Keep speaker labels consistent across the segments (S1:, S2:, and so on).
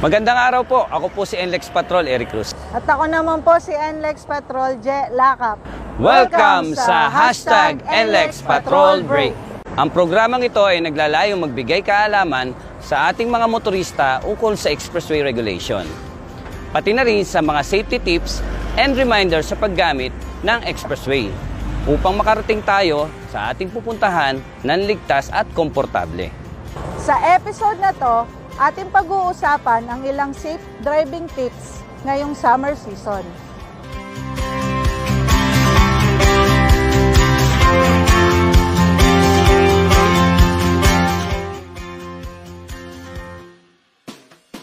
S1: Magandang araw po. Ako po si NLEX Patrol, Eric Cruz.
S2: At ako naman po si NLEX Patrol, Je Lakap.
S1: Welcome sa hashtag NLEX Patrol Break. Ang programang ito ay naglalayong magbigay kaalaman sa ating mga motorista ukol sa expressway regulation. Pati na rin sa mga safety tips and reminders sa paggamit ng expressway upang makarating tayo sa ating pupuntahan ng ligtas at komportable.
S2: Sa episode na to, ating pag-uusapan ang ilang safe driving tips ngayong summer season.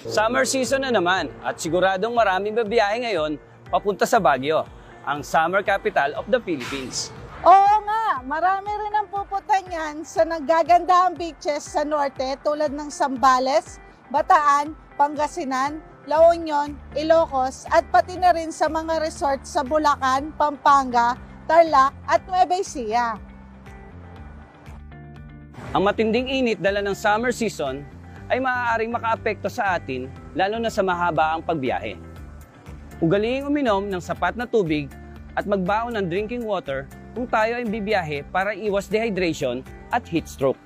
S1: Summer season na naman at siguradong maraming babiyahe ngayon papunta sa Baguio, ang summer capital of the Philippines.
S2: Oo nga, marami rin ang pupunta niyan sa naggagandahang beaches sa norte tulad ng Zambales, Bataan, Pangasinan, La Union, Ilocos at pati na rin sa mga resort sa Bulacan, Pampanga, Tarlac at Nueva Ecija.
S1: Ang matinding init dala ng summer season ay maaaring makaapekto sa atin lalo na sa mahabaang pagbiyahe. Ugaliing uminom ng sapat na tubig at magbaon ng drinking water kung tayo ay bibiyahe para iwas dehydration at heat stroke.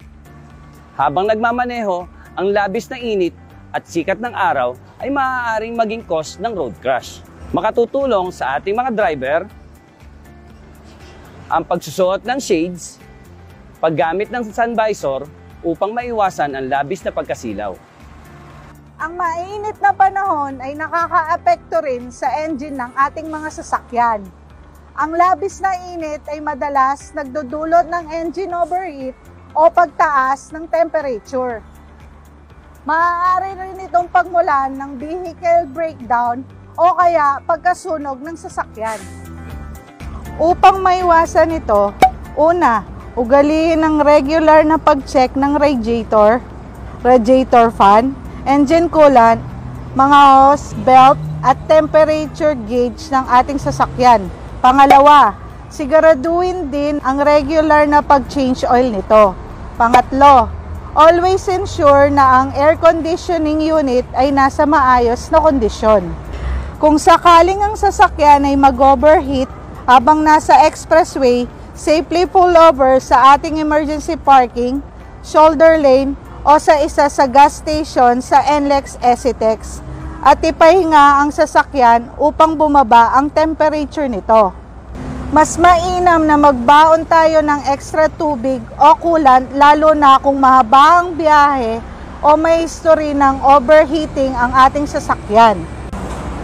S1: Habang nagmamaneho, ang labis na init at sikat ng araw ay maaaring maging cause ng road crash. Makatutulong sa ating mga driver ang pagsusuot ng shades, paggamit ng sun visor upang maiwasan ang labis na pagkasilaw.
S2: Ang mainit na panahon ay nakakaapekto rin sa engine ng ating mga sasakyan. Ang labis na init ay madalas nagdudulot ng engine overheat o pagtaas ng temperature. Maaari rin itong pagmulan ng vehicle breakdown o kaya pagkasunog ng sasakyan. Upang maiwasan ito, una, ugaliin ang regular na pag-check ng radiator fan, engine coolant, mga hose, belt at temperature gauge ng ating sasakyan. Pangalawa, siguraduhin din ang regular na pag-change oil nito. Pangatlo, always ensure na ang air conditioning unit ay nasa maayos na kondisyon. Kung sakaling ang sasakyan ay mag-overheat habang nasa expressway, safely pull over sa ating emergency parking, shoulder lane o sa isa sa gas station sa NLEX ECTEX at ipahinga ang sasakyan upang bumaba ang temperature nito. Mas mainam na magbaon tayo ng extra tubig o coolant lalo na kung mahaba ang biyahe o may history ng overheating ang ating sasakyan.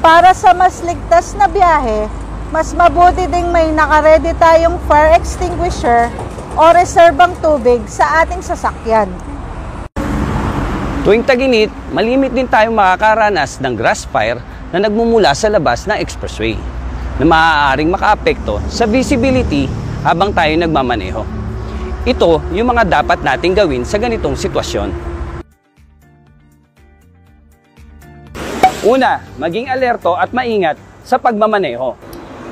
S2: Para sa mas ligtas na biyahe, mas mabuti ding may nakaredy tayong fire extinguisher o reserbang tubig sa ating sasakyan.
S1: Tuwing tag-init, malimit din tayong makakaranas ng grass fire na nagmumula sa labas ng expressway na maaaring makaapekto sa visibility habang tayo nagmamaneho. Ito yung mga dapat nating gawin sa ganitong sitwasyon. Una, maging alerto at maingat sa pagmamaneho.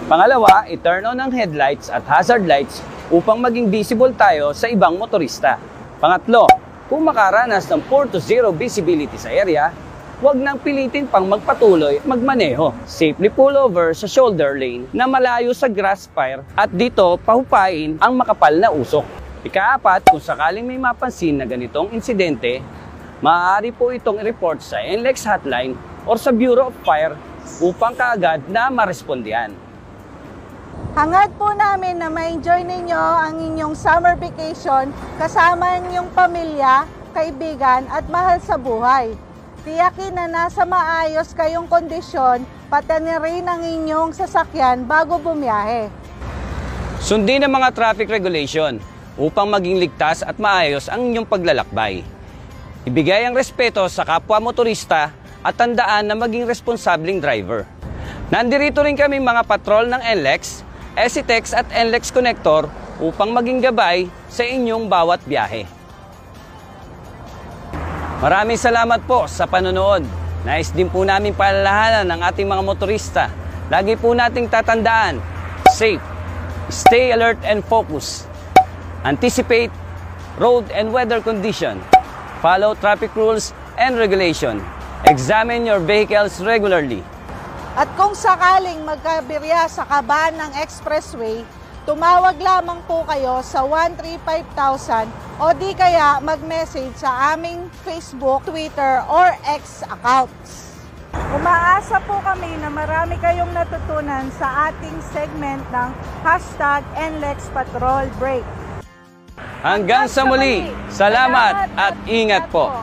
S1: Pangalawa, i-turn on ang headlights at hazard lights upang maging visible tayo sa ibang motorista. Pangatlo, kung makaranas ng 4 to 0 visibility sa area, huwag nang pilitin pang magpatuloy at magmaneho. Safely pull over sa shoulder lane na malayo sa grass fire at dito pahupain ang makapal na usok. Ikaapat, kung sakaling may mapansin na ganitong insidente, maaari po itong i-report sa NLEX hotline or sa Bureau of Fire upang kaagad na marespondihan.
S2: Hangad po namin na ma-enjoy ninyo ang inyong summer vacation kasama ninyong pamilya, kaibigan at mahal sa buhay. Tiyakin na nasa maayos kayong kondisyon pati na rin ang inyong sasakyan bago bumiyahe.
S1: Sundin ang mga traffic regulation upang maging ligtas at maayos ang inyong paglalakbay. Ibigay ang respeto sa kapwa motorista at tandaan na maging responsabling driver. Nandirito rin kami mga patrol ng NLEX, ECTEX at NLEX Connector upang maging gabay sa inyong bawat biyahe. Maraming salamat po sa panonood. Nais din po namin paalalahanan ng ating mga motorista. Lagi po nating tatandaan, safe, stay alert and focus, anticipate road and weather condition, follow traffic rules and regulation, Examine your vehicles regularly.
S2: At kung sakaling magkabirya sa kaban ng expressway, tumawag lamang po kayo sa 135,000 o di kaya mag-message sa aming Facebook, Twitter, or X accounts. Umaasa po kami na marami kayong natutunan sa ating segment ng #NLEX Patrol Break.
S1: Hanggang sa muli, salamat at ingat po.